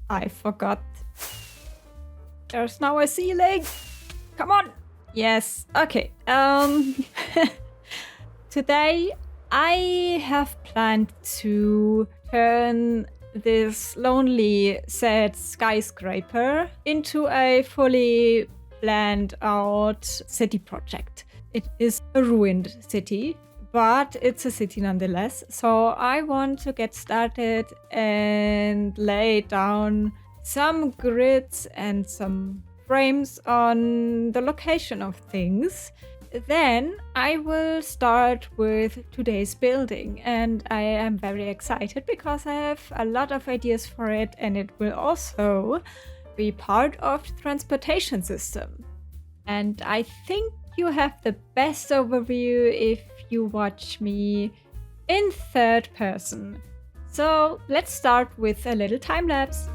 I forgot. There's now a ceiling. Come on. Yes. Okay. Today I have planned to turn this lonely, sad skyscraper into a fully planned out city project. It is a ruined city, but it's a city nonetheless. So I want to get started and lay down some grids and some frames on the location of things. Then I will start with today's building, and I am very excited because I have a lot of ideas for it, and it will also be part of the transportation system. And I think you have the best overview if you watch me in third person. So let's start with a little time lapse.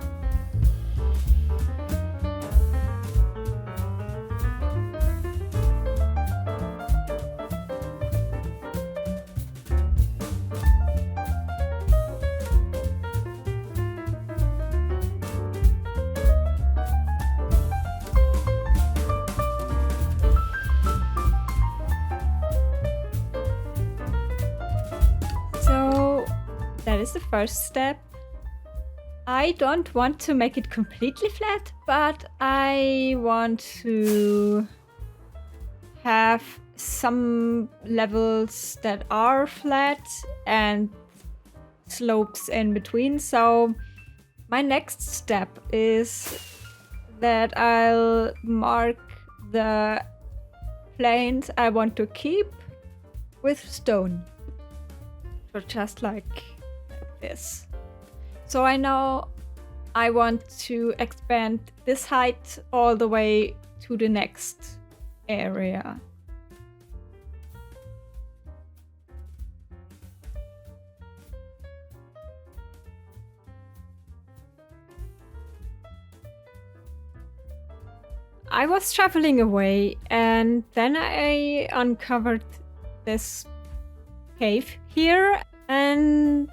That is the first step. I don't want to make it completely flat, but I want to have some levels that are flat and slopes in between. So my next step is that I'll mark the planes I want to keep with stone. So just like this. So I know I want to expand this height all the way to the next area. I was traveling away and then I uncovered this cave here, and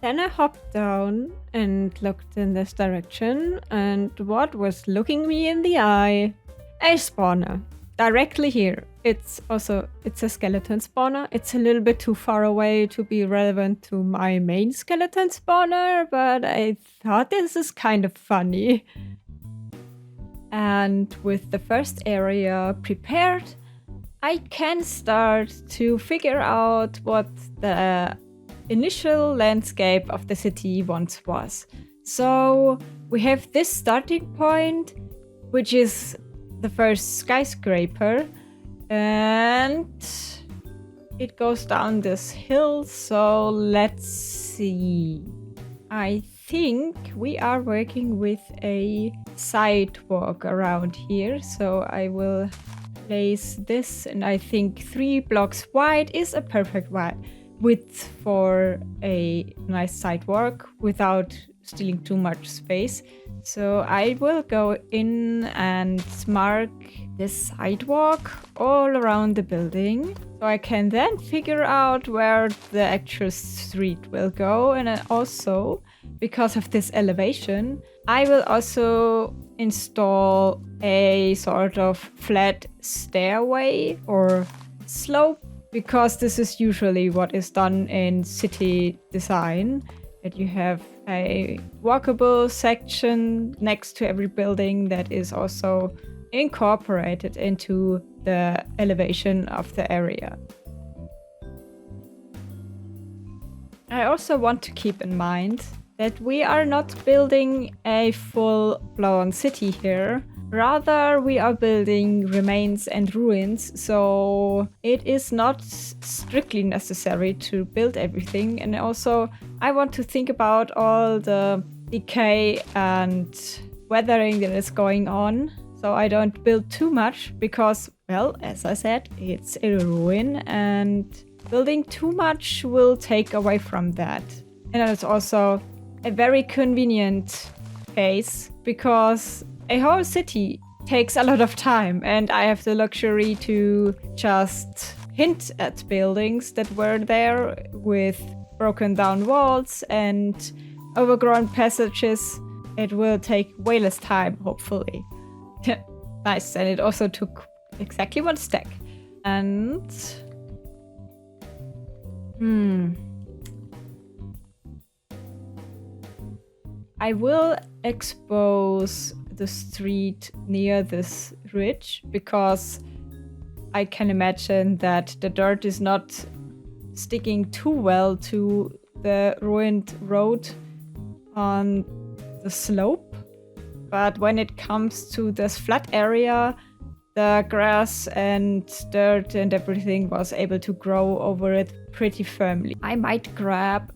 then I hopped down and looked in this direction, and what was looking me in the eye? A spawner. Directly here. It's a skeleton spawner. It's a little bit too far away to be relevant to my main skeleton spawner, but I thought this is kind of funny. And with the first area prepared, I can start to figure out what the initial landscape of the city once was. So we have this starting point, which is the first skyscraper, and it goes down this hill. So let's see. I think we are working with a sidewalk around here, so I will place this, and I think 3 blocks wide is a perfect width for a nice sidewalk without stealing too much space. So I will go in and mark this sidewalk all around the building, so I can then figure out where the actual street will go. And also, because of this elevation, I will also install a sort of flat stairway or slope, because this is usually what is done in city design, that you have a walkable section next to every building that is also incorporated into the elevation of the area. I also want to keep in mind that we are not building a full-blown city here. Rather, we are building remains and ruins, so it is not strictly necessary to build everything. And also, I want to think about all the decay and weathering that is going on, so I don't build too much because, well, as I said, it's a ruin, and building too much will take away from that. And it's also a very convenient case because a whole city takes a lot of time, and I have the luxury to just hint at buildings that were there with broken down walls and overgrown passages it will take way less time, hopefully. Nice, and it also took exactly 1 stack. And... I will expose the street near this ridge because I can imagine that the dirt is not sticking too well to the ruined road on the slope. But when it comes to this flat area, the grass and dirt and everything was able to grow over it pretty firmly. I might grab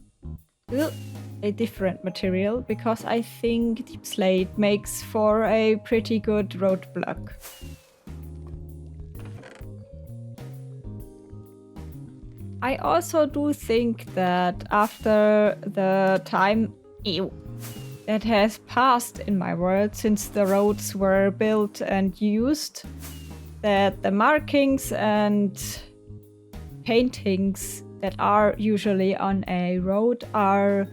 a different material because I think deep slate makes for a pretty good roadblock. I also do think that after the time that has passed in my world since the roads were built and used, that the markings and paintings that are usually on a road are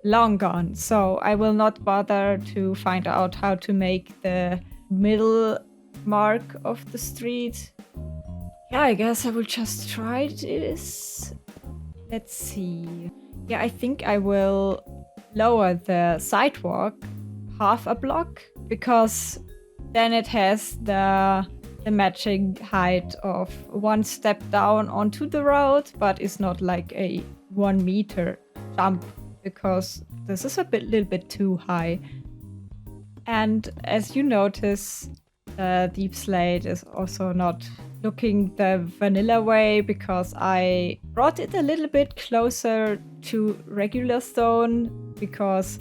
long gone. So I will not bother to find out how to make the middle mark of the street. Yeah, I guess I will just try this. Let's see. Yeah, I think I will lower the sidewalk half a block because then it has the matching height of 1 step down onto the road, but it's not like a 1 meter jump because this is a little bit too high. And as you notice, the deep slate is also not looking the vanilla way because I brought it a little bit closer to regular stone because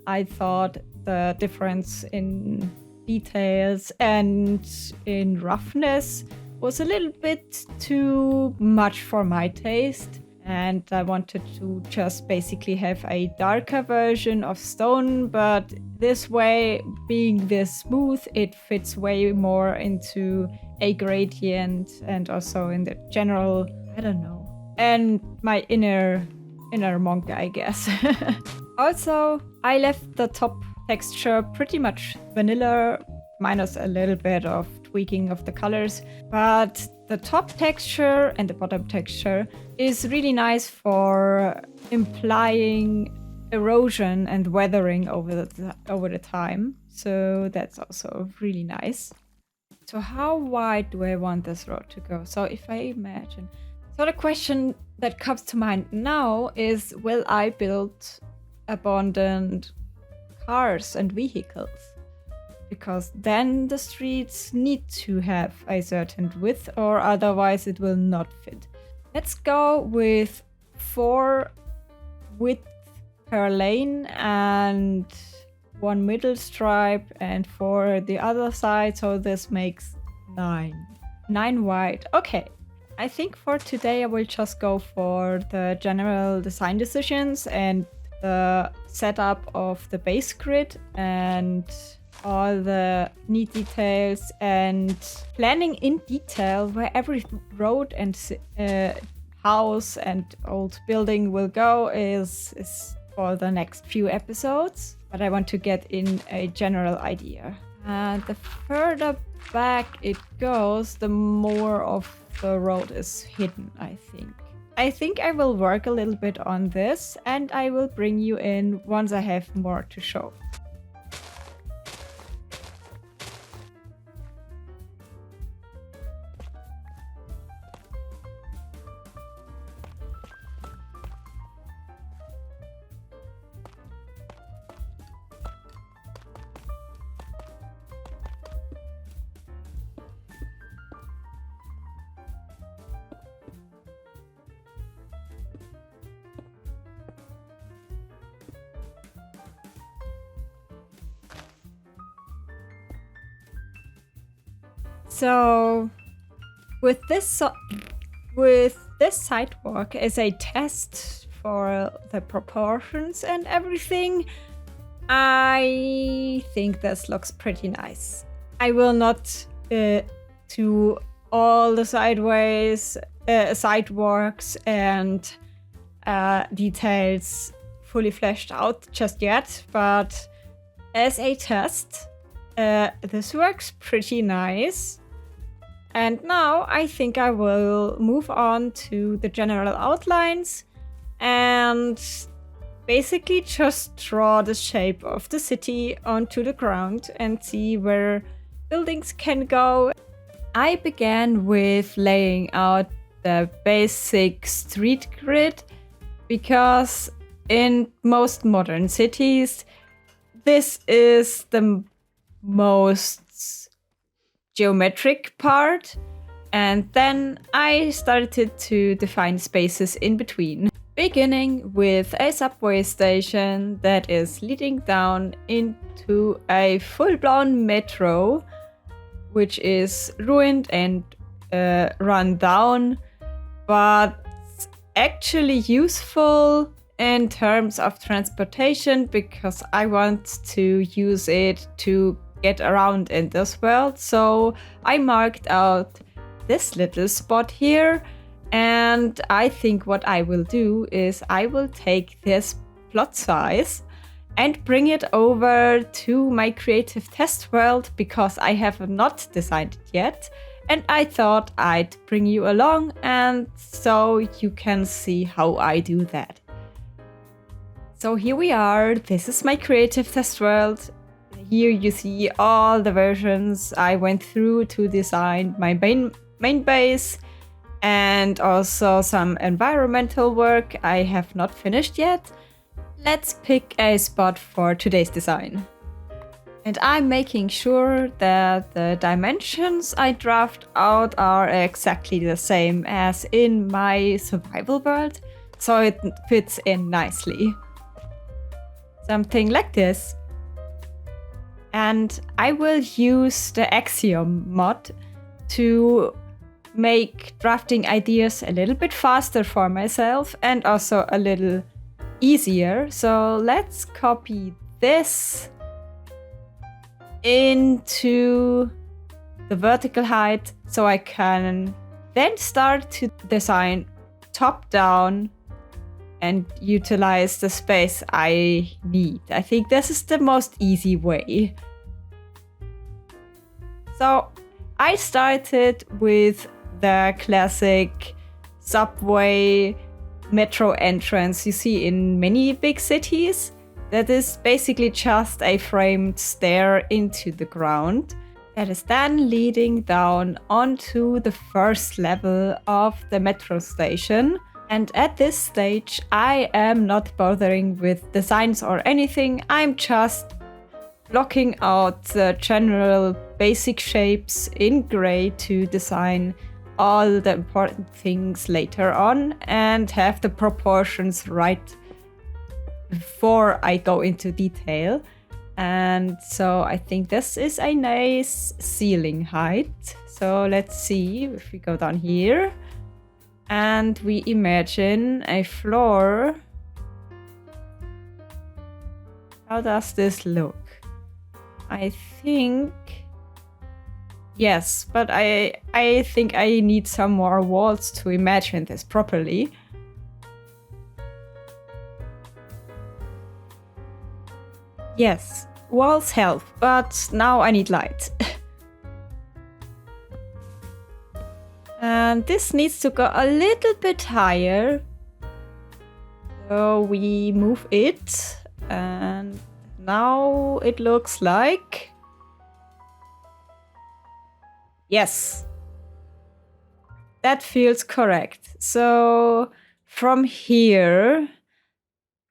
I thought the difference in details and in roughness was a little bit too much for my taste. And I wanted to just basically have a darker version of stone, but this way, being this smooth, it fits way more into a gradient and also in the general, I don't know, and my inner monk, I guess. Also, I left the top texture pretty much vanilla, minus a little bit of tweaking of the colors, but the top texture and the bottom texture is really nice for implying erosion and weathering over the time. So that's also really nice. So how wide do I want this road to go? So if I imagine, so the question that comes to mind now is, will I build abundant cars and vehicles? Because then the streets need to have a certain width or otherwise it will not fit. Let's go with 4 width per lane and 1 middle stripe and 4 the other side, so this makes 9. 9 wide. Okay, I think for today I will just go for the general design decisions and the setup of the base grid and all the neat details and planning in detail where every road and house and old building will go is for the next few episodes. But I want to get in a general idea. And the further back it goes, the more of the road is hidden, I think. I think I will work a little bit on this and I will bring you in once I have more to show. So with this sidewalk as a test for the proportions and everything, I think this looks pretty nice. I will not do all the sidewalks and details fully fleshed out just yet, but as a test. This works pretty nice. And now I think I will move on to the general outlines and basically just draw the shape of the city onto the ground and see where buildings can go. I began with laying out the basic street grid because in most modern cities, this is the most geometric part. And then I started to define spaces in between, beginning with a subway station that is leading down into a full-blown metro, which is ruined and run down, but actually useful in terms of transportation because I want to use it to get around in this world. So I marked out this little spot here, and I think what I will do is I will take this plot size and bring it over to my creative test world because I have not designed it yet. And I thought I'd bring you along and so you can see how I do that. So here we are. This is my creative test world. Here you see all the versions I went through to design my main base and also some environmental work I have not finished yet. Let's pick a spot for today's design. And I'm making sure that the dimensions I draft out are exactly the same as in my survival world, so it fits in nicely. Something like this. And I will use the Axiom mod to make drafting ideas a little bit faster for myself and also a little easier. So let's copy this into the vertical height so I can then start to design top down and utilize the space I need. I think this is the most easy way. So I started with the classic subway metro entrance you see in many big cities. That is basically just a framed stair into the ground that is then leading down onto the first level of the metro station. And at this stage, I am not bothering with designs or anything. I'm just blocking out the general basic shapes in gray to design all the important things later on and have the proportions right before I go into detail. And so I think this is a nice ceiling height. So let's see if we go down here and we imagine a floor. How does this look? I think yes, but I think I need some more walls to imagine this properly. Yes, walls help, but now I need light. And this needs to go a little bit higher. So we move it, and now it looks like... Yes, that feels correct. So from here,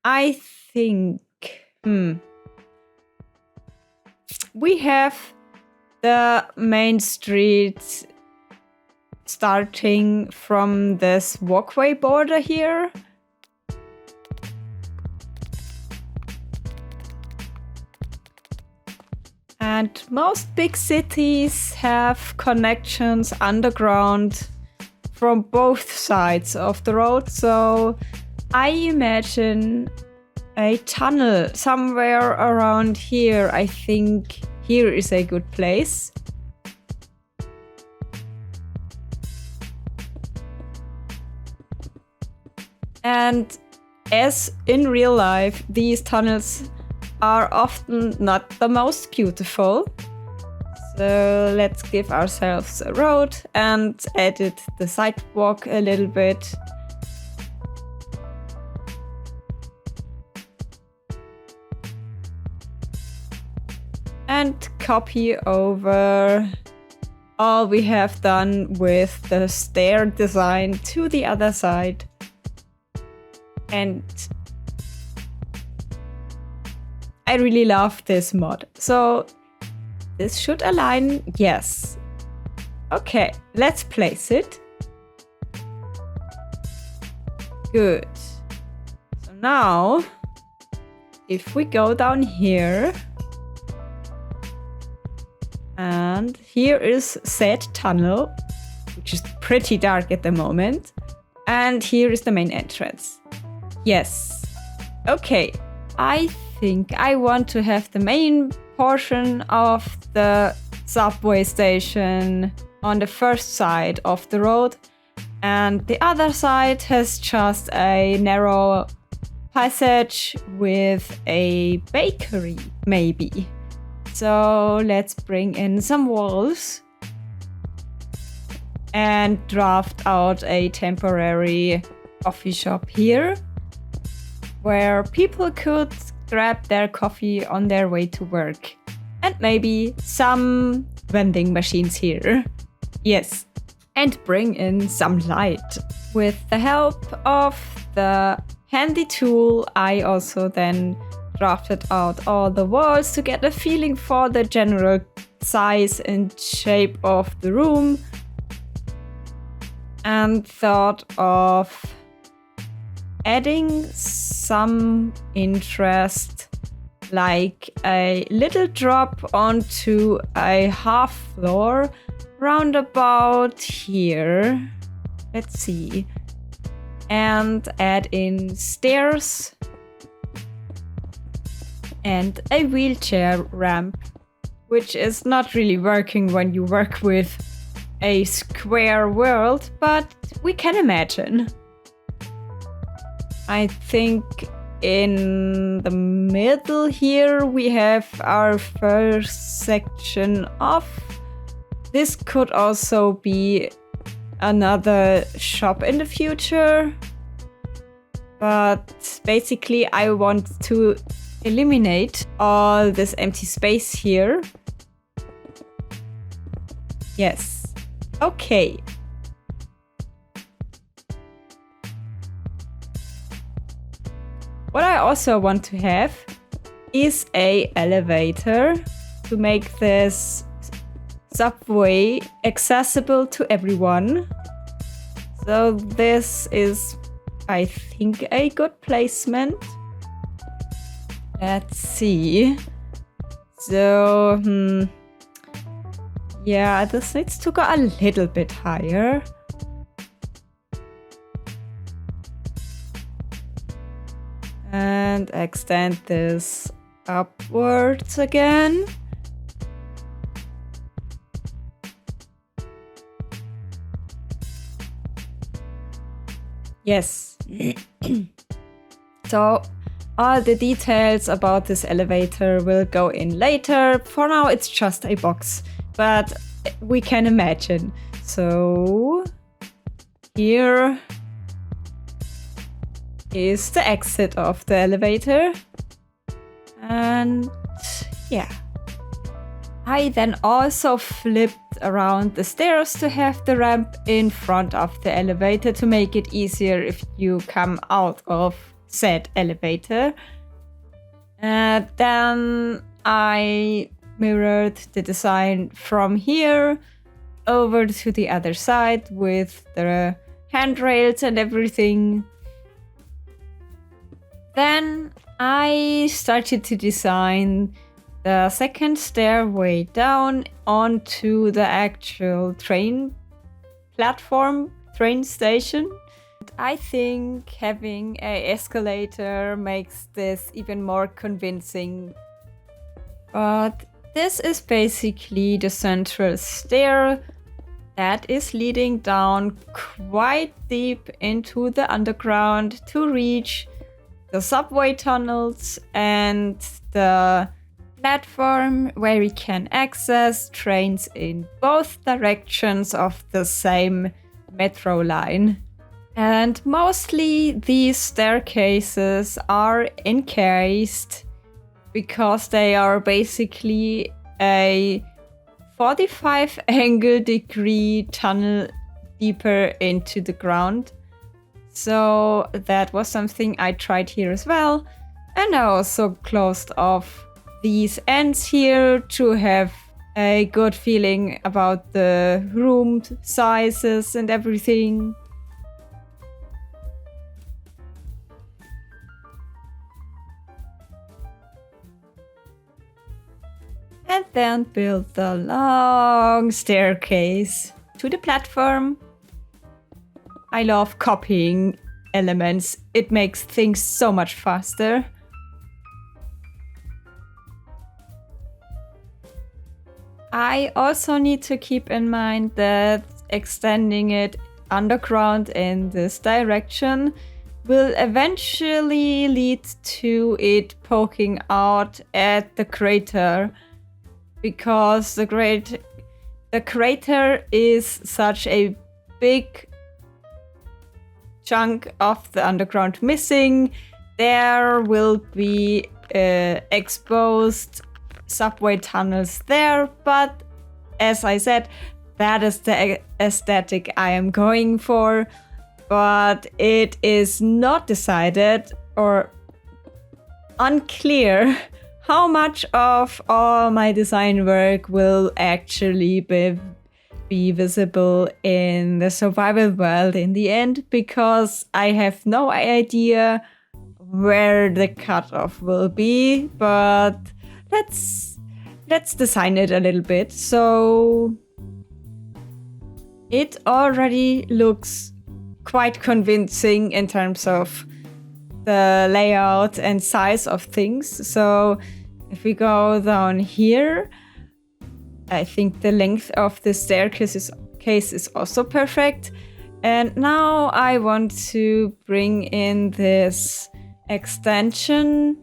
I think... we have the main street starting from this walkway border here. And most big cities have connections underground from both sides of the road. So I imagine a tunnel somewhere around here. I think here is a good place. And as in real life, these tunnels are often not the most beautiful. So let's give ourselves a road and edit the sidewalk a little bit. And copy over all we have done with the stair design to the other side. And I really love this mod. So this should align, yes. Okay, let's place it. Good. So now, if we go down here, and here is said tunnel, which is pretty dark at the moment. And here is the main entrance. Yes. Okay. I think I want to have the main portion of the subway station on the first side of the road. And the other side has just a narrow passage with a bakery, maybe. So let's bring in some walls and draft out a temporary coffee shop here where people could grab their coffee on their way to work. And maybe some vending machines here. Yes. And bring in some light. With the help of the handy tool, I also then drafted out all the walls to get a feeling for the general size and shape of the room, and thought of adding some interest, like a little drop onto a half floor round about here. Let's see. And add in stairs and a wheelchair ramp, which is not really working when you work with a square world, but we can imagine. I think in the middle here we have our first section off. This could also be another shop in the future, but basically I want to eliminate all this empty space here. Yes. Okay. What I also want to have is a elevator to make this subway accessible to everyone. So this is, I think, a good placement. Let's see. So, yeah, this needs to go a little bit higher. And extend this upwards again. Yes. So all the details about this elevator will go in later. For now, it's just a box, but we can imagine. So here is the exit of the elevator. And yeah. I then also flipped around the stairs to have the ramp in front of the elevator to make it easier if you come out of said elevator. Then I mirrored the design from here over to the other side with the handrails and everything. Then I started to design the second stairway down onto the actual train platform, train station. I think having an escalator makes this even more convincing. But this is basically the central stair that is leading down quite deep into the underground to reach the subway tunnels and the platform where we can access trains in both directions of the same metro line. And mostly these staircases are encased because they are basically a 45 angle degree tunnel deeper into the ground. So that was something I tried here as well. And I also closed off these ends here to have a good feeling about the room sizes and everything. And then build the long staircase to the platform. I love copying elements. It makes things so much faster. I also need to keep in mind that extending it underground in this direction will eventually lead to it poking out at the crater, because the crater is such a big chunk of the underground missing. There will be exposed subway tunnels there, but as I said, that is the aesthetic I am going for. But it is not decided or unclear how much of all my design work will actually be visible in the survival world in the end, because I have no idea where the cutoff will be. But let's design it a little bit. So it already looks quite convincing in terms of the layout and size of things. So if we go down here, I think the length of the staircase is also perfect. And now I want to bring in this extension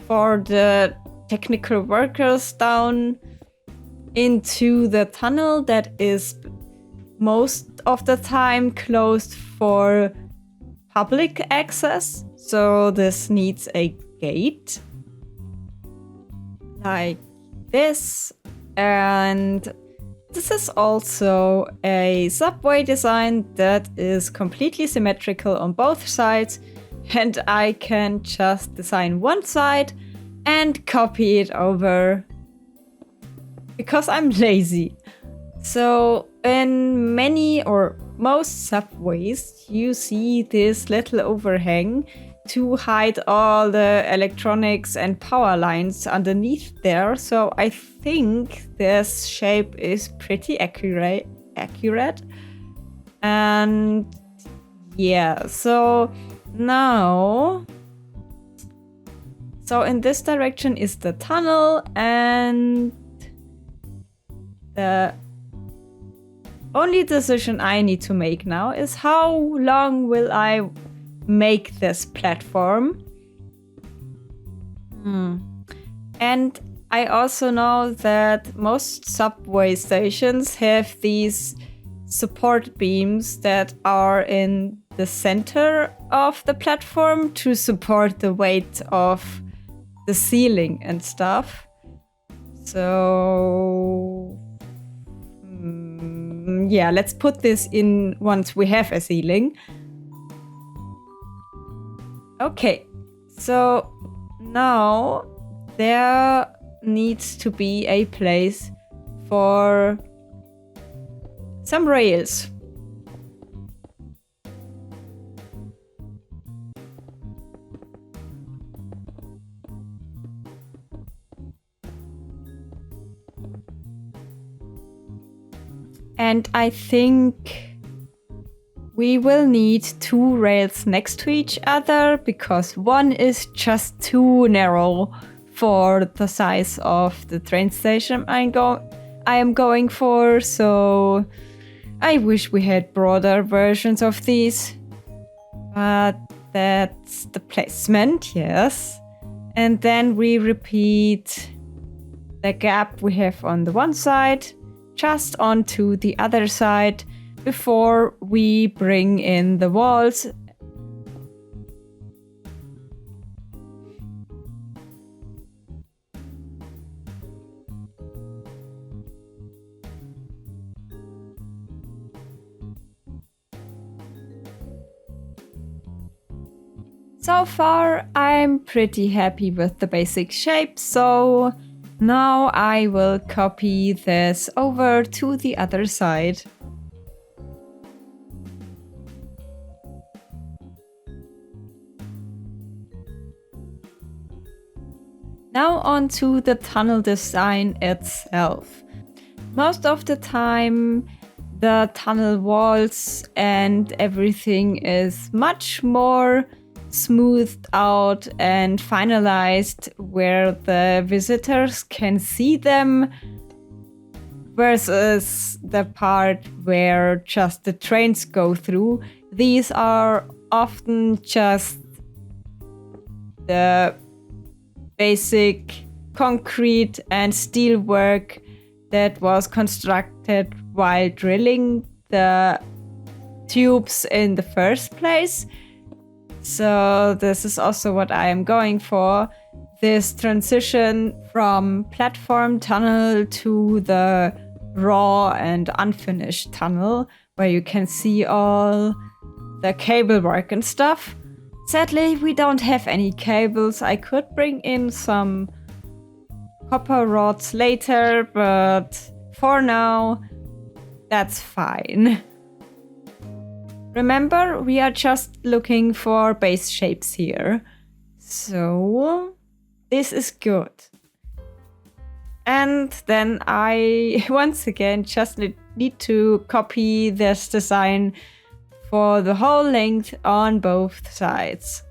for the technical workers down into the tunnel that is most of the time closed for public access. So this needs a gate like this. And this is also a subway design that is completely symmetrical on both sides, and I can just design one side and copy it over because I'm lazy. So in many or most subways, you see this little overhang to hide all the electronics and power lines underneath there. So I think this shape is pretty accurate. And yeah, so now, so in this direction is the tunnel, and the only decision I need to make now is how long will I make this platform. And I also know that most subway stations have these support beams that are in the center of the platform to support the weight of the ceiling and stuff. So yeah, let's put this in once we have a ceiling. Okay, so now there needs to be a place for some rails. And I think we will need two rails next to each other because one is just too narrow for the size of the train station I am going for. So I wish we had broader versions of these, but That's the placement, yes. And then we repeat the gap we have on the one side just onto the other side before we bring in the walls. So far, I'm pretty happy with the basic shape, so now I will copy this over to the other side. Now on to the tunnel design itself. Most of the time, the tunnel walls and everything is much more smoothed out and finalized where the visitors can see them versus the part where just the trains go through. These are often just the basic concrete and steel work that was constructed while drilling the tubes in the first place. So this is also what I am going for. This transition from platform tunnel to the raw and unfinished tunnel, where you can see all the cable work and stuff. Sadly, we don't have any cables. I could bring in some copper rods later, but for now, that's fine. Remember, we are just looking for base shapes here. So this is good. And then I, once again, just need to copy this design for the whole length on both sides.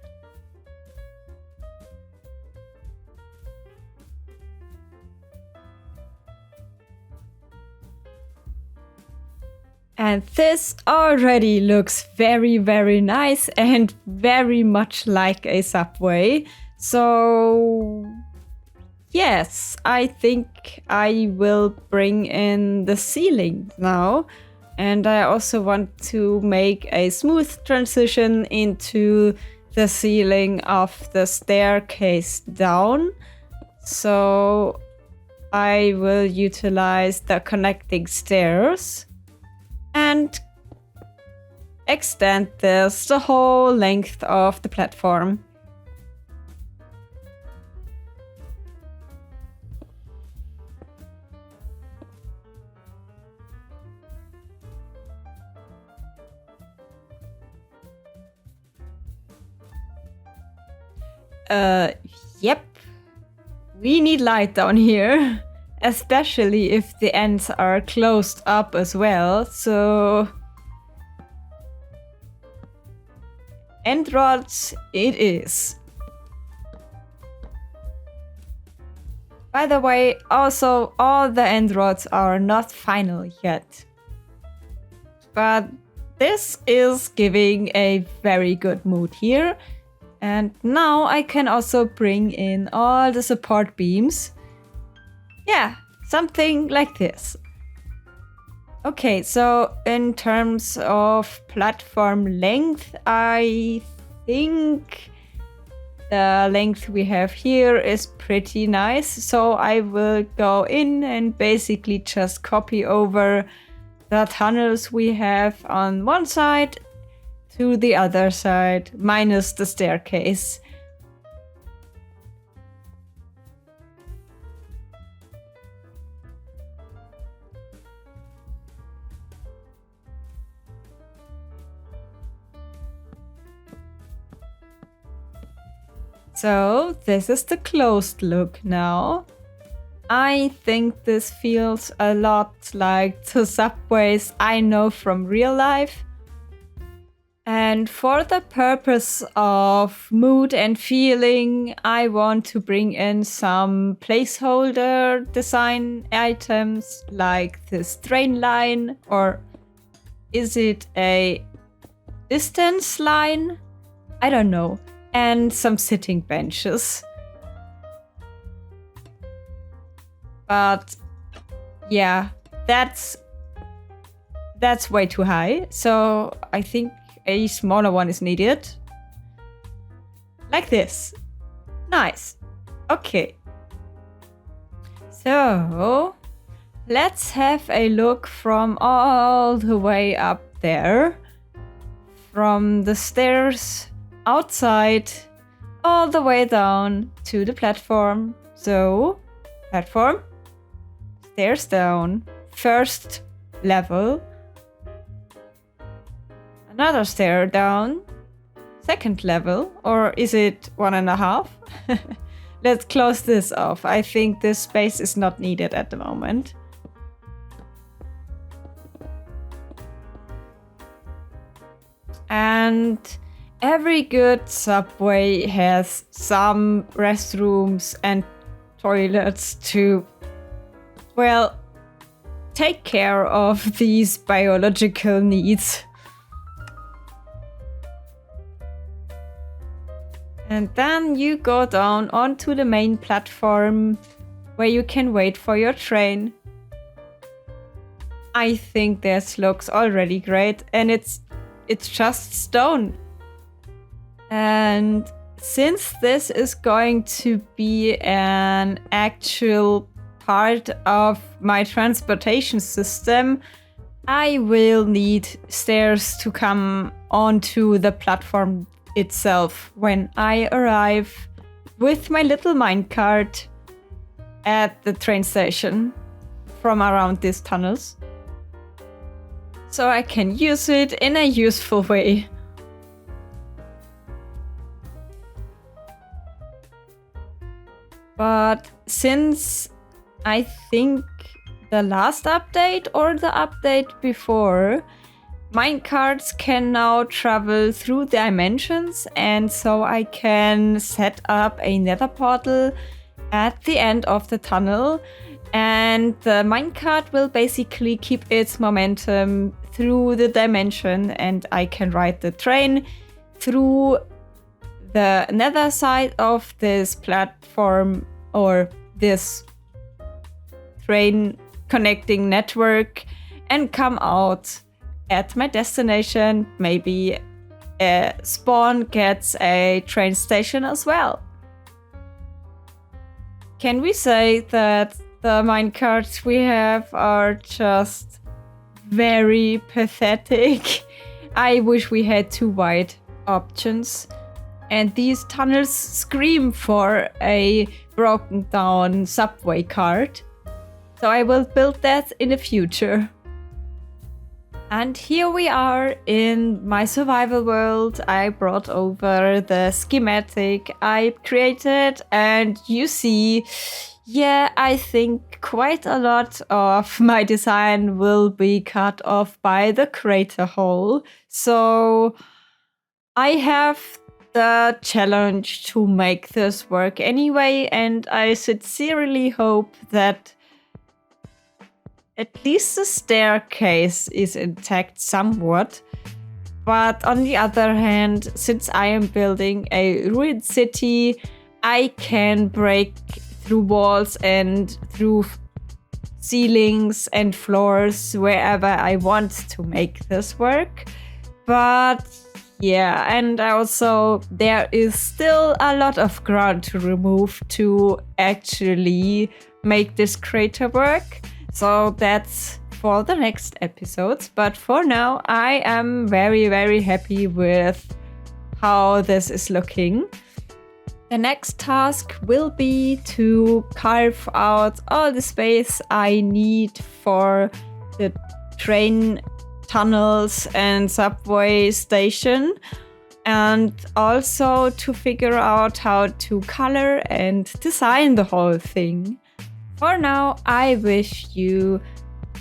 And this already looks very, very nice and very much like a subway. So yes, I think I will bring in the ceiling now. And I also want to make a smooth transition into the ceiling of the staircase down. So I will utilize the connecting stairs and extend this the whole length of the platform. Yep. We need light down here. Especially if the ends are closed up as well, so end rods it is. By the way, also all the end rods are not final yet. But this is giving a very good mood here. And now I can also bring in all the support beams. Yeah, something like this. Okay, so in terms of platform length, I think the length we have here is pretty nice. So I will go in and basically just copy over the tunnels we have on one side to the other side, minus the staircase. So this is the closed look now. I think this feels a lot like the subways I know from real life. And for the purpose of mood and feeling, I want to bring in some placeholder design items like this train line, or is it a distance line? I don't know. And some sitting benches. But yeah, that's way too high. So I think a smaller one is needed. Like this. Nice. Okay. So let's have a look from all the way up there. From the stairs outside all the way down to the platform. So, platform, stairs down, first level, another stair down, second level, or is it 1.5? Let's close this off. I think this space is not needed at the moment. And every good subway has some restrooms and toilets to, well, take care of these biological needs. And then you go down onto the main platform where you can wait for your train. I think this looks already great, and it's just stone. And since this is going to be an actual part of my transportation system, I will need stairs to come onto the platform itself when I arrive with my little minecart at the train station from around these tunnels. So I can use it in a useful way. But since I think the last update or the update before, minecarts can now travel through dimensions, and so I can set up a nether portal at the end of the tunnel, and the minecart will basically keep its momentum through the dimension, and I can ride the train through the nether side of this platform or this train connecting network and come out at my destination. Maybe Spawn gets a train station as well. Can we say that the minecarts we have are just very pathetic? I wish we had 2 wide options. And these tunnels scream for a broken down subway cart. So I will build that in the future. And here we are in my survival world. I brought over the schematic I created, and you see, yeah, I think quite a lot of my design will be cut off by the crater hole. So I have the challenge to make this work anyway, and I sincerely hope that at least the staircase is intact somewhat. But on the other hand, since I am building a ruined city, I can break through walls and through ceilings and floors wherever I want to make this work. But yeah, and also there is still a lot of ground to remove to actually make this crater work. So that's for the next episodes. But for now, I am very, very happy with how this is looking. The next task will be to carve out all the space I need for the train tunnels and subway station, and also to figure out how to color and design the whole thing. For now, I wish you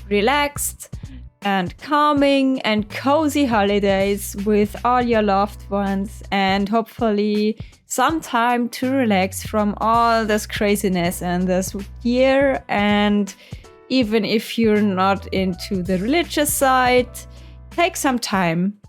relaxed and calming and cozy holidays with all your loved ones, and hopefully some time to relax from all this craziness and this year. And even if you're not into the religious side, take some time